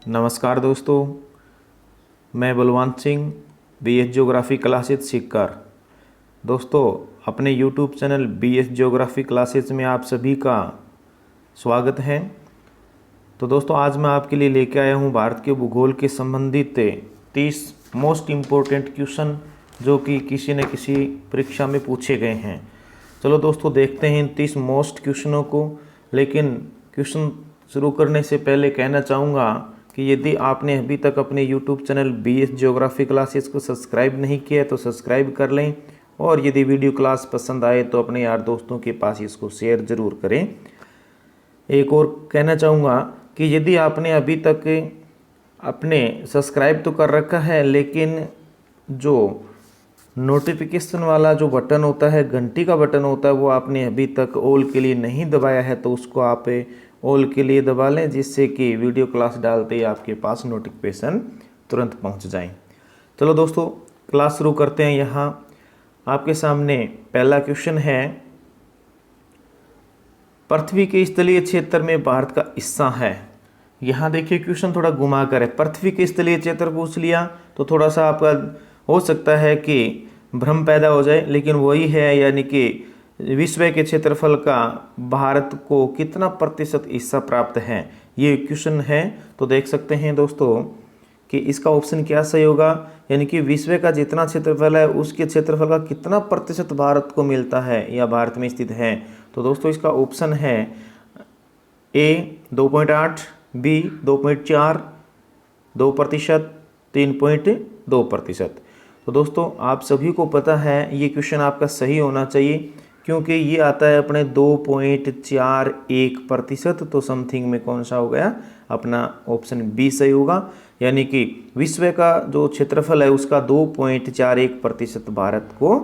नमस्कार दोस्तों, मैं Balwant Singh BS geography classes सीखकर। दोस्तों, अपने YouTube channel BS geography classes में आप सभी का स्वागत है। तो दोस्तों, आज मैं आपके लिए लेके आया हूँ भारत के भूगोल के संबंधित 30 मोस्ट इम्पोर्टेंट क्वेश्चन जो कि किसी न किसी परीक्षा में पूछे गए हैं। चलो दोस्तों, देखते हैं इन 30 मोस्ट क्वेश्चनों को। लेकिन क्वेश्चन शुरू करने से पहले कहना चाहूँगा कि यदि आपने अभी तक अपने YouTube channel BS geography classes को सब्सक्राइब नहीं किया है तो सब्सक्राइब कर लें, और यदि वीडियो क्लास पसंद आए तो अपने यार दोस्तों के पास इसको शेयर ज़रूर करें। एक और कहना चाहूँगा कि यदि आपने अभी तक अपने सब्सक्राइब तो कर रखा है, लेकिन जो नोटिफिकेशन वाला जो बटन होता है, घंटी का बटन होता है, वो आपने अभी तक ऑल के लिए नहीं दबाया है तो उसको आप ऑल के लिए दबा लें, जिससे कि वीडियो क्लास डालते ही आपके पास नोटिफिकेशन तुरंत पहुंच जाए। चलो दोस्तों, क्लास शुरू करते हैं। यहाँ आपके सामने पहला क्वेश्चन है, पृथ्वी के स्थलीय क्षेत्र में भारत का हिस्सा है। यहाँ देखिए क्वेश्चन थोड़ा घुमा कर है, पृथ्वी के स्थलीय क्षेत्र पूछ लिया तो थोड़ा सा आपका हो सकता है कि भ्रम पैदा हो जाए, लेकिन वही है, यानी कि विश्व के क्षेत्रफल का भारत को कितना प्रतिशत हिस्सा प्राप्त है, ये क्वेश्चन है। तो देख सकते हैं दोस्तों कि इसका ऑप्शन क्या सही होगा, यानी कि विश्व का जितना क्षेत्रफल है उसके क्षेत्रफल का कितना प्रतिशत भारत को मिलता है या भारत में स्थित है। तो दोस्तों इसका ऑप्शन है ए 2.8, बी 2.4, 2%, 3.2%। तो दोस्तों आप सभी को पता है ये क्वेश्चन आपका सही होना चाहिए, क्योंकि ये आता है अपने 2.41%। तो समथिंग में कौन सा हो गया, अपना ऑप्शन बी सही होगा, यानी कि विश्व का जो क्षेत्रफल है उसका 2.41% भारत को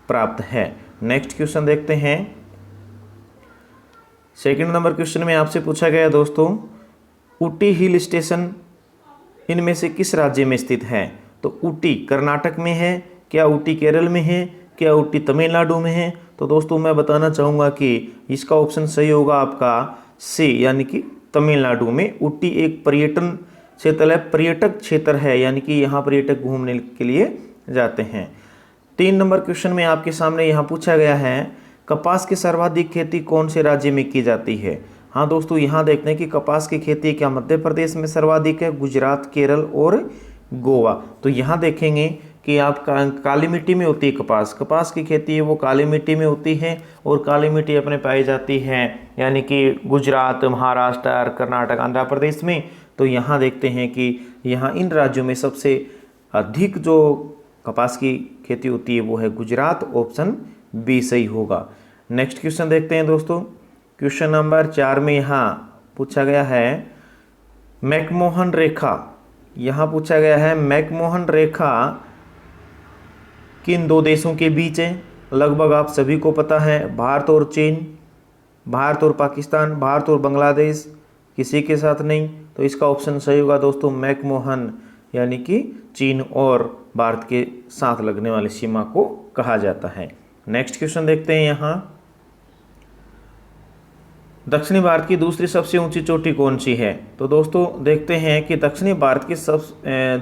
प्राप्त है। नेक्स्ट क्वेश्चन देखते हैं। सेकंड नंबर क्वेश्चन में आपसे पूछा गया दोस्तों, ऊटी हिल स्टेशन इनमें से किस राज्य में स्थित है। तो ऊटी कर्नाटक में है, क्या ऊटी केरल में है, क्या ऊटी तमिलनाडु में है। तो दोस्तों मैं बताना चाहूँगा कि इसका ऑप्शन सही होगा आपका सी, यानी कि तमिलनाडु में। ऊटी एक पर्यटन क्षेत्र है, पर्यटक क्षेत्र है, यानी कि यहाँ पर्यटक घूमने के लिए जाते हैं। 3 नंबर क्वेश्चन में आपके सामने यहाँ पूछा गया है, कपास की सर्वाधिक खेती कौन से राज्य में की जाती है। हाँ दोस्तों, यहाँ देखते हैं कि कपास की खेती क्या मध्य प्रदेश में सर्वाधिक है, गुजरात, केरल और गोवा। तो यहाँ देखेंगे कि आप काली मिट्टी में होती है कपास की खेती है वो काली मिट्टी में होती है, और काली मिट्टी अपने पाई जाती है यानी कि गुजरात, महाराष्ट्र, कर्नाटक, आंध्र प्रदेश में। तो यहाँ देखते हैं कि यहाँ इन राज्यों में सबसे अधिक जो कपास की खेती होती है वो है गुजरात। ऑप्शन बी सही होगा। नेक्स्ट क्वेश्चन देखते हैं दोस्तों। क्वेश्चन नंबर 4 में यहाँ पूछा गया है, मैकमोहन रेखा। यहाँ पूछा गया है मैकमोहन रेखा किन 2 देशों के बीच है। लगभग आप सभी को पता है, भारत और चीन, भारत और पाकिस्तान, भारत और बांग्लादेश, किसी के साथ नहीं। तो इसका ऑप्शन सही होगा दोस्तों मैकमोहन, यानी कि चीन और भारत के साथ लगने वाली सीमा को कहा जाता है। नेक्स्ट क्वेश्चन देखते हैं। यहाँ दक्षिणी भारत की दूसरी सबसे ऊंची चोटी कौन सी है। तो दोस्तों देखते हैं कि दक्षिणी भारत की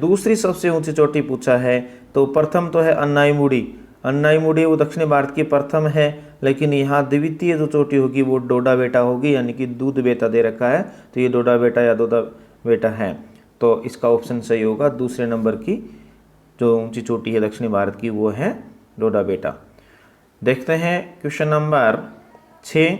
दूसरी सबसे ऊंची चोटी पूछा है। तो प्रथम तो है अन्नाईमुड़ी, वो दक्षिणी भारत की प्रथम है, लेकिन यहाँ द्वितीय जो चोटी होगी वो डोडा बेटा होगी, यानी कि दूध बेटा दे रखा है तो ये डोडा बेटा या दोदा बेटा है। तो इसका ऑप्शन सही होगा, दूसरे नंबर की जो ऊंची चोटी है दक्षिणी भारत की वो है डोडा बेटा। देखते हैं क्वेश्चन नंबर 6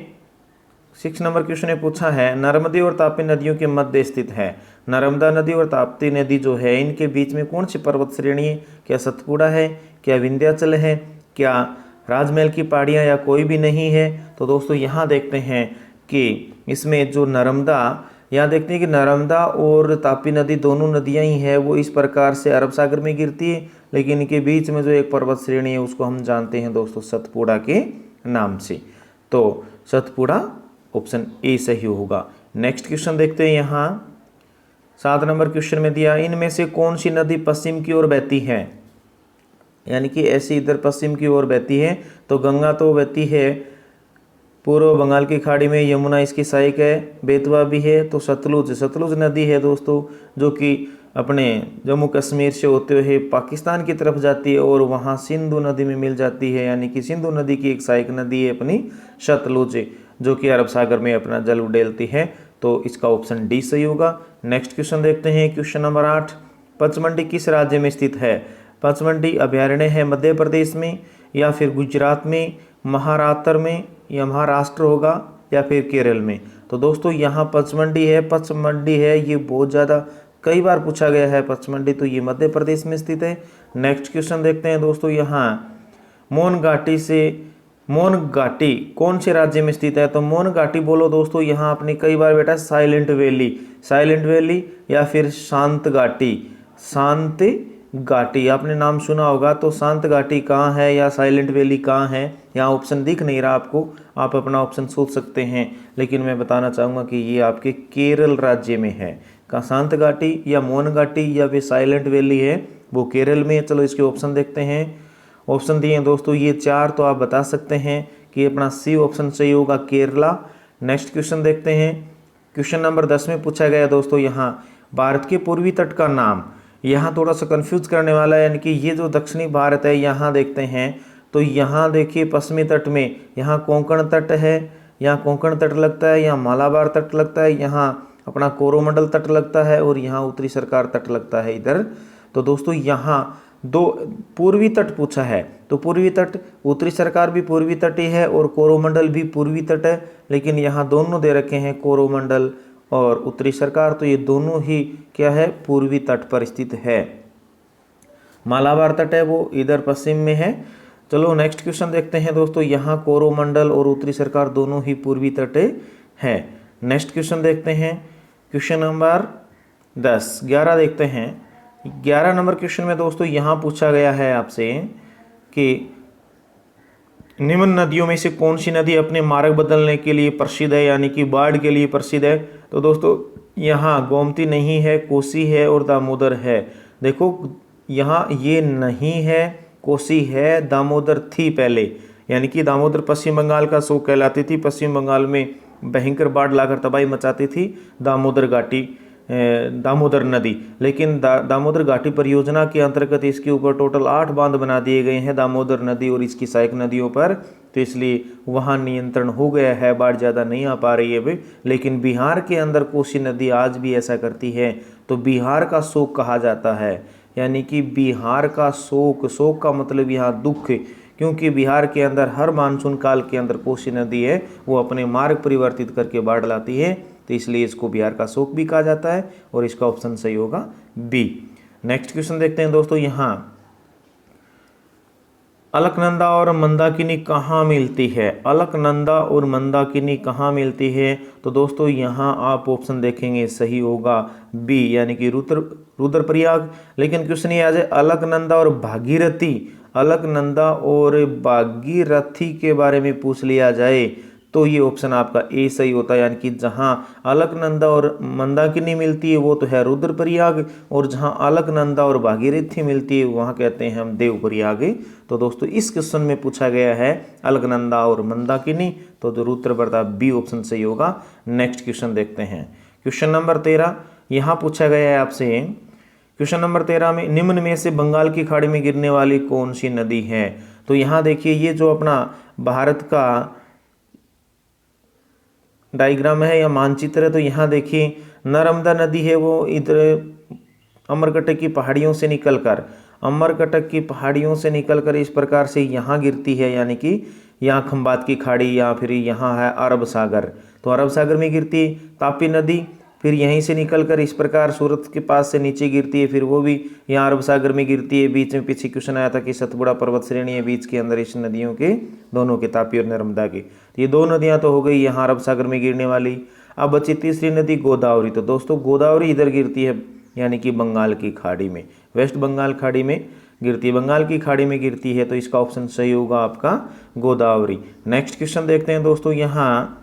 नंबर क्वेश्चन ने पूछा है, नर्मदे और तापी नदियों के मध्य स्थित है। नर्मदा नदी और ताप्ती नदी जो है इनके बीच में कौन सी पर्वत श्रेणी है। क्या सतपुड़ा है, क्या विंध्याचल है, क्या राजमहल की पहाड़ियाँ, या कोई भी नहीं है। तो दोस्तों यहाँ देखते हैं कि इसमें जो नर्मदा, यहाँ देखते हैं कि नर्मदा और तापी नदी दोनों नदियाँ ही है, वो इस प्रकार से अरब सागर में गिरती है, लेकिन इनके बीच में जो एक पर्वत श्रेणी है उसको हम जानते हैं दोस्तों सतपुड़ा के नाम से। तो सतपुड़ा ऑप्शन ए सही होगा। नेक्स्ट क्वेश्चन देखते हैं। यहाँ 7 नंबर क्वेश्चन में दिया, इनमें से कौन सी नदी पश्चिम की ओर बहती है, यानी कि ऐसे इधर पश्चिम की ओर बहती है। तो गंगा तो बहती है पूर्व बंगाल की खाड़ी में यमुना इसकी सहायक है, बेतवा भी है। तो सतलुज नदी है दोस्तों, जो कि अपने जम्मू कश्मीर से होते हुए पाकिस्तान की तरफ जाती है और वहाँ सिंधु नदी में मिल जाती है, यानी कि सिंधु नदी की एक सहायक नदी है अपनी सतलुज, जो कि अरब सागर में अपना जल उड़ेलती है। तो इसका ऑप्शन डी सही होगा। नेक्स्ट क्वेश्चन देखते हैं, क्वेश्चन नंबर 8। पचमंडी किस राज्य में स्थित है? पचमंडी अभयारण्य है मध्य प्रदेश में, या फिर गुजरात में, महाराष्ट्र में, या महाराष्ट्र होगा, या फिर केरल में। तो दोस्तों यहाँ पचमंडी है, ये बहुत ज़्यादा कई बार पूछा गया है पचमंडी, तो ये मध्य प्रदेश में स्थित है। नेक्स्ट क्वेश्चन देखते हैं दोस्तों, यहाँ मौन घाटी कौन से राज्य में स्थित है? तो मौन घाटी बोलो दोस्तों, यहाँ आपने कई बार बेटा साइलेंट वैली या फिर शांत घाटी आपने नाम सुना होगा। तो शांत घाटी कहाँ है या साइलेंट वैली कहाँ है? यहाँ ऑप्शन दिख नहीं रहा आपको, आप अपना ऑप्शन सोच सकते हैं, लेकिन मैं बताना चाहूँगा कि ये आपके केरल राज्य में है। का शांत घाटी या मौन घाटी या फिर साइलेंट वैली है, वो केरल में है। चलो इसके ऑप्शन देखते हैं। ऑप्शन दिए हैं दोस्तों ये 4, तो आप बता सकते हैं कि अपना सी ऑप्शन सही होगा, केरला। नेक्स्ट क्वेश्चन देखते हैं, क्वेश्चन नंबर 10 में पूछा गया दोस्तों, यहाँ भारत के पूर्वी तट का नाम, यहाँ थोड़ा सा कंफ्यूज करने वाला है, यानी कि ये जो दक्षिणी भारत है यहाँ देखते हैं, तो यहाँ देखिए पश्चिमी तट में यहाँ कोंकण तट है, यहाँ कोंकण तट लगता है, यहाँ मालाबार तट लगता है, यहाँ अपना कोरोमंडल तट लगता है, और यहाँ उत्तरी सरकार तट लगता है इधर। तो दोस्तों यहाँ दो पूर्वी तट पूछा है, तो पूर्वी तट उत्तरी सरकार भी पूर्वी तट ही है और कोरोमंडल भी पूर्वी तट है, लेकिन यहाँ दोनों दे रखे हैं कोरोमंडल और उत्तरी सरकार, तो ये दोनों ही क्या है, पूर्वी तट पर स्थित है। मालाबार तट है वो इधर पश्चिम में है। चलो नेक्स्ट क्वेश्चन देखते हैं दोस्तों, यहाँ कोरोमंडल और उत्तरी सरकार दोनों ही पूर्वी तट है। नेक्स्ट क्वेश्चन देखते हैं, क्वेश्चन नंबर 11 देखते हैं। 11 नंबर क्वेश्चन में दोस्तों यहाँ पूछा गया है आपसे कि निम्न नदियों में से कौन सी नदी अपने मार्ग बदलने के लिए प्रसिद्ध है, यानी कि बाढ़ के लिए प्रसिद्ध है? तो दोस्तों यहाँ गोमती नहीं है, कोसी है और दामोदर है। देखो यहाँ ये नहीं है, कोसी है, दामोदर थी पहले, यानी कि दामोदर पश्चिम बंगाल का शोक कहलाती थी। पश्चिम बंगाल में भयंकर बाढ़ लाकर तबाही मचाती थी दामोदर नदी, लेकिन दामोदर घाटी परियोजना के अंतर्गत इसके ऊपर टोटल 8 बांध बना दिए गए हैं दामोदर नदी और इसकी सहायक नदियों पर, तो इसलिए वहाँ नियंत्रण हो गया है, बाढ़ ज़्यादा नहीं आ पा रही है भी। लेकिन बिहार के अंदर कोसी नदी आज भी ऐसा करती है, तो बिहार का शोक कहा जाता है, यानी कि बिहार का शोक का मतलब यहाँ दुख, क्योंकि बिहार के अंदर हर मानसून काल के अंदर कोसी नदी है वो अपने मार्ग परिवर्तित करके बाढ़ लाती है, तो इसलिए इसको बिहार का शोक भी कहा जाता है, और इसका ऑप्शन सही होगा बी। नेक्स्ट क्वेश्चन देखते हैं दोस्तों, यहाँ अलकनंदा और मंदाकिनी कहाँ मिलती है? अलकनंदा और मंदाकिनी कहाँ मिलती है? तो दोस्तों यहाँ आप ऑप्शन देखेंगे सही होगा बी, यानी कि रुद्रप्रयाग। लेकिन क्वेश्चन ये आ जाए अलकनंदा और भागीरथी के बारे में पूछ लिया जाए, तो ये ऑप्शन आपका ए सही होता है, यानी कि जहाँ अलकनंदा और मंदाकिनी मिलती है वो तो है रुद्रप्रयाग, और जहाँ अलकनंदा और भागीरथी मिलती है वहाँ कहते हैं हम देवप्रयाग। तो दोस्तों इस क्वेश्चन में पूछा गया है अलकनंदा और मंदाकिनी, तो जो रुद्रप्रयाग बी ऑप्शन सही होगा। नेक्स्ट क्वेश्चन देखते हैं, क्वेश्चन नंबर 13 यहाँ पूछा गया है आपसे। क्वेश्चन नंबर 13 में निम्न में से बंगाल की खाड़ी में गिरने वाली कौन सी नदी है? तो यहाँ देखिए ये जो अपना भारत का डायग्राम है या मानचित्र है, तो यहाँ देखिए नर्मदा नदी है वो इधर अमरकटक की पहाड़ियों से निकलकर इस प्रकार से यहाँ गिरती है, यानी कि यहाँ खंबात की खाड़ी या फिर यहाँ है अरब सागर, तो अरब सागर में गिरती है। तापी नदी फिर यहीं से निकलकर इस प्रकार सूरत के पास से नीचे गिरती है, फिर वो भी यहाँ अरब सागर में गिरती है। बीच में पीछे क्वेश्चन आया था कि सतपुड़ा पर्वत श्रेणी है बीच के अंदर इस नदियों के दोनों के, तापी और नर्मदा की। तो ये 2 नदियाँ तो हो गई यहाँ अरब सागर में गिरने वाली। अब बची तीसरी नदी गोदावरी। तो दोस्तों गोदावरी इधर गिरती है, यानी कि बंगाल की खाड़ी में, वेस्ट बंगाल खाड़ी में गिरती है, बंगाल की खाड़ी में गिरती है, तो इसका ऑप्शन सही होगा आपका गोदावरी। नेक्स्ट क्वेश्चन देखते हैं दोस्तों, यहाँ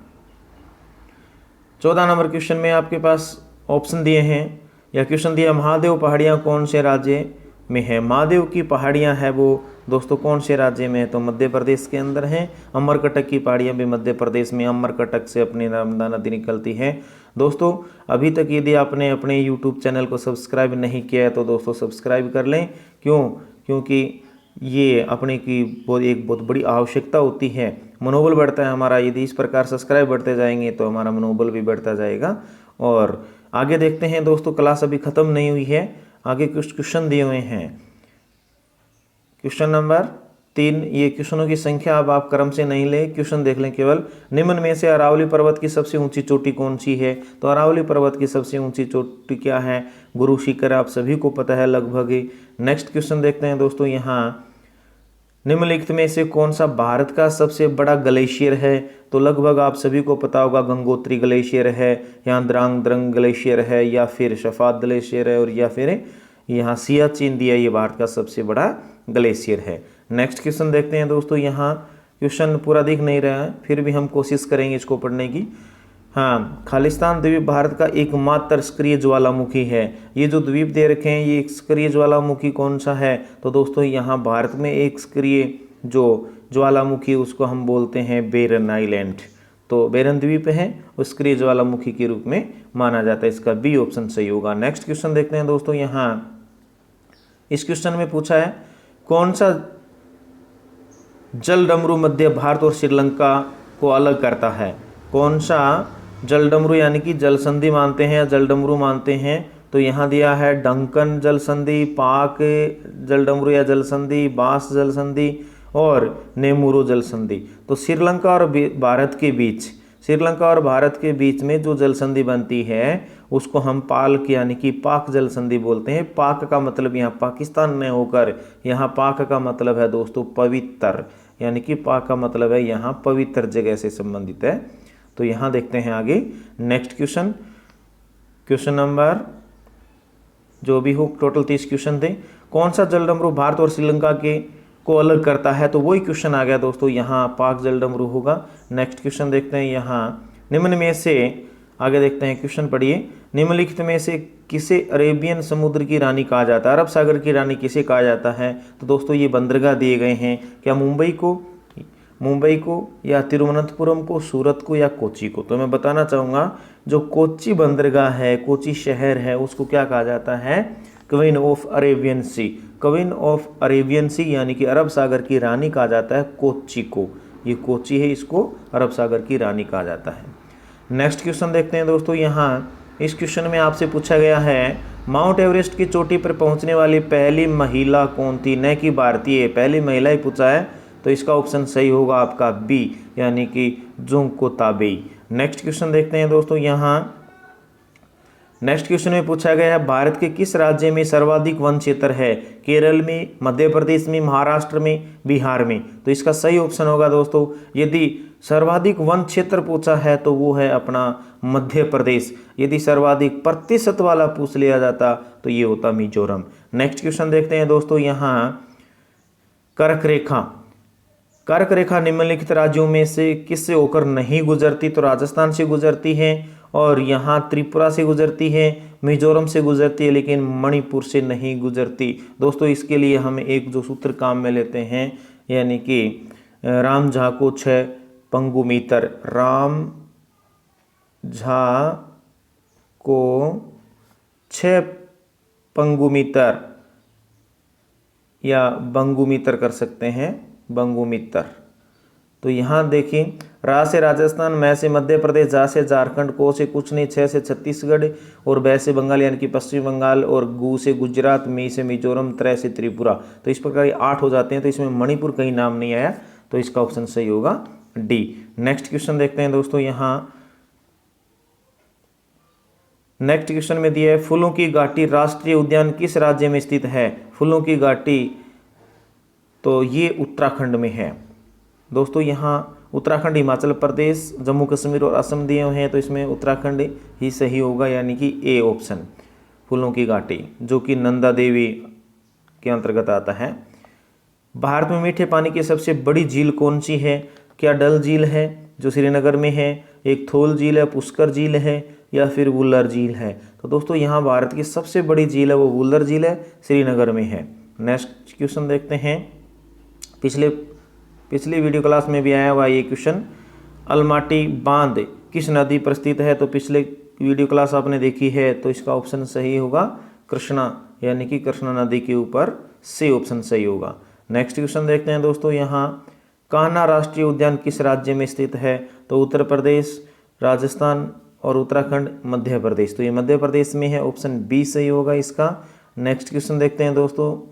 14 नंबर क्वेश्चन में आपके पास ऑप्शन दिए हैं या क्वेश्चन दिया, महादेव पहाड़ियाँ कौन से राज्य में है। महादेव की पहाड़ियाँ है वो दोस्तों कौन से राज्य में है, तो मध्य प्रदेश के अंदर हैं। अमरकटक की पहाड़ियाँ भी मध्य प्रदेश में, अमरकटक से अपनी नर्मदा नदी निकलती है। दोस्तों अभी तक यदि आपने अपने यूट्यूब चैनल को सब्सक्राइब नहीं किया है तो दोस्तों सब्सक्राइब कर लें। क्योंकि ये अपने की एक बहुत बड़ी आवश्यकता होती है। मनोबल बढ़ता है हमारा, यदि इस प्रकार सब्सक्राइब बढ़ते जाएंगे तो हमारा मनोबल भी बढ़ता जाएगा। और आगे देखते हैं दोस्तों, क्लास अभी ख़त्म नहीं हुई है, आगे कुछ क्वेश्चन दिए हुए हैं। क्वेश्चन नंबर 3, ये क्वेश्चनों की संख्या अब आप क्रम से नहीं ले, क्वेश्चन देख लें केवल। निम्न में से अरावली पर्वत की सबसे ऊंची चोटी कौन सी है, तो अरावली पर्वत की सबसे ऊंची चोटी क्या है, गुरु शिखर, आप सभी को पता है लगभग ही। नेक्स्ट क्वेश्चन देखते हैं दोस्तों, यहाँ निम्नलिखित में से कौन सा भारत का सबसे बड़ा ग्लेशियर है, तो लगभग आप सभी को पता होगा गंगोत्री ग्लेशियर है, यहाँ द्रांग द्रंग ग्लेशियर है, या फिर शफात ग्लेशियर है, और या फिर यहाँ सियाचिन दिया, ये भारत का सबसे बड़ा ग्लेशियर है। नेक्स्ट क्वेश्चन देखते हैं दोस्तों, यहाँ क्वेश्चन पूरा दिख नहीं रहा है, फिर भी हम कोशिश करेंगे इसको पढ़ने की। हाँ, खालिस्तान द्वीप भारत का एकमात्र सक्रिय ज्वालामुखी है। ये जो द्वीप दे रखे हैं ये एक सक्रिय ज्वालामुखी कौन सा है, तो दोस्तों यहाँ भारत में एक सक्रिय जो ज्वालामुखी उसको हम बोलते हैं बेरन आइलैंड। तो बेरन द्वीप है, वो सक्रिय ज्वालामुखी के रूप में माना जाता है, इसका बी ऑप्शन सही होगा। नेक्स्ट क्वेश्चन देखते हैं दोस्तों, यहाँ इस क्वेश्चन में पूछा है कौन सा जलडमरू मध्य भारत और श्रीलंका को अलग करता है। कौन सा जलडमरू यानी कि जलसंधि मानते हैं या जलडमरू मानते हैं, तो यहाँ दिया है डंकन जलसंधि, पाक जलडमरू या जलसंधि, बास जलसंधि और नेमुरो जलसंधि। तो श्रीलंका और भारत के बीच में जो जलसंधि बनती है उसको हम पाक यानी कि पाक जलसंधि बोलते हैं। पाक का मतलब यहाँ पाकिस्तान में होकर, यहाँ पाक का मतलब है दोस्तों पवित्र, यानी कि पाक का मतलब है यहाँ पवित्र जगह से संबंधित है। तो यहाँ देखते हैं आगे नेक्स्ट क्वेश्चन नंबर जो भी हो, टोटल 30 क्वेश्चन थे। कौन सा जलडमरू भारत और श्रीलंका के को अलग करता है, तो वही क्वेश्चन आ गया दोस्तों, यहाँ पाक जलडमरू होगा। नेक्स्ट क्वेश्चन देखते हैं, यहाँ निम्न में से, आगे देखते हैं क्वेश्चन पढ़िए, निम्नलिखित में से किसे अरेबियन समुद्र की रानी कहा जाता है, अरब सागर की रानी किसे कहा जाता है, तो दोस्तों ये बंदरगाह दिए गए हैं, क्या मुंबई को या तिरुवनंतपुरम को, सूरत को या कोच्चि को। तो मैं बताना चाहूँगा जो कोच्चि बंदरगाह है, कोच्चि शहर है, उसको क्या कहा जाता है, queen of Arabian sea. Queen of Arabian sea यानी कि अरब सागर की रानी कहा जाता है कोच्चि को। ये कोच्चि है, इसको अरब सागर की रानी कहा जाता है। नेक्स्ट क्वेश्चन देखते हैं दोस्तों, यहाँ इस क्वेश्चन में आपसे पूछा गया है माउंट एवरेस्ट की चोटी पर पहुंचने वाली पहली महिला कौन थी, न कि भारतीय, पहली महिला ही पूछा है, तो इसका ऑप्शन सही होगा आपका बी, यानी कि जुंको ताबेई। नेक्स्ट क्वेश्चन देखते हैं दोस्तों, यहाँ नेक्स्ट क्वेश्चन में पूछा गया है भारत के किस राज्य में सर्वाधिक वन क्षेत्र है, केरल में, मध्य प्रदेश में, महाराष्ट्र में, बिहार में। तो इसका सही ऑप्शन होगा दोस्तों, यदि सर्वाधिक वन क्षेत्र पूछा है तो वो है अपना मध्य प्रदेश। यदि सर्वाधिक प्रतिशत वाला पूछ लिया जाता तो ये होता मिजोरम। नेक्स्ट क्वेश्चन देखते हैं दोस्तों, यहाँ कर्क रेखा निम्नलिखित राज्यों में से किससे होकर नहीं गुजरती, तो राजस्थान से गुजरती है, और यहाँ त्रिपुरा से गुजरती है, मिजोरम से गुजरती है, लेकिन मणिपुर से नहीं गुजरती। दोस्तों इसके लिए हम एक जो सूत्र काम में लेते हैं, यानी कि राम झा को 6 पंगु मीटर, राम झा को 6 पंगु मीटर या बंगु मीटर कर सकते हैं, बंगु मीटर। तो यहाँ देखिए, रा से राजस्थान, मैं से मध्य प्रदेश, जा से झारखंड, को से कुछ नहीं, 6 से छत्तीसगढ़, और बै से बंगाल यानी कि पश्चिम बंगाल, और गु से गुजरात, मी से मिजोरम, त्रै से त्रिपुरा। तो इस प्रकार ये 8 हो जाते हैं। तो इसमें मणिपुर कहीं नाम नहीं आया, तो इसका ऑप्शन सही होगा डी। नेक्स्ट क्वेश्चन देखते हैं दोस्तों, यहाँ नेक्स्ट क्वेश्चन में दिया है फूलों की घाटी राष्ट्रीय उद्यान किस राज्य में स्थित है। फूलों की घाटी, तो ये उत्तराखंड में है दोस्तों। यहाँ उत्तराखंड, हिमाचल प्रदेश, जम्मू कश्मीर और असम दिए हुए हैं, तो इसमें उत्तराखंड ही सही होगा, यानी कि ए ऑप्शन, फूलों की घाटी, जो कि नंदा देवी के अंतर्गत आता है। भारत में मीठे पानी की सबसे बड़ी झील कौन सी है, क्या डल झील है जो श्रीनगर में है, एक थोल झील है, पुष्कर झील है, या फिर वुलर झील है। तो दोस्तों यहाँ भारत की सबसे बड़ी झील है वो वुलर झील है, श्रीनगर में है। नेक्स्ट क्वेश्चन देखते हैं। पिछली वीडियो क्लास में भी आया हुआ ये क्वेश्चन, अलमाटी बांध किस नदी पर स्थित है? तो पिछले वीडियो क्लास आपने देखी है, तो इसका ऑप्शन सही होगा कृष्णा, यानी कि कृष्णा नदी के ऊपर सी ऑप्शन सही होगा। नेक्स्ट क्वेश्चन देखते हैं दोस्तों, यहाँ कान्हा राष्ट्रीय उद्यान किस राज्य में स्थित है? तो उत्तर प्रदेश, राजस्थान और उत्तराखंड, मध्य प्रदेश। तो ये मध्य प्रदेश में है, ऑप्शन बी सही होगा इसका। नेक्स्ट क्वेश्चन देखते हैं दोस्तों,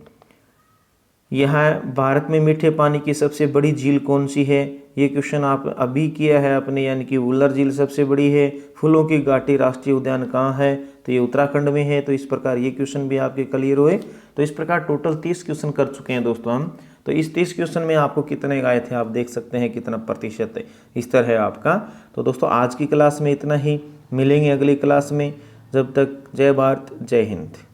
यहाँ भारत में मीठे पानी की सबसे बड़ी झील कौन सी है? ये क्वेश्चन आप अभी किया है आपने, यानी कि वुल्लर झील सबसे बड़ी है। फूलों की घाटी राष्ट्रीय उद्यान कहाँ है? तो ये उत्तराखंड में है। तो इस प्रकार ये क्वेश्चन भी आपके क्लियर हुए। तो इस प्रकार टोटल 30 क्वेश्चन कर चुके हैं दोस्तों हम। तो इस 30 क्वेश्चन में आपको कितने आए थे आप देख सकते हैं, कितना प्रतिशत इस तरह है आपका। तो दोस्तों आज की क्लास में इतना ही, मिलेंगे अगली क्लास में। जब तक जय भारत, जय हिंद।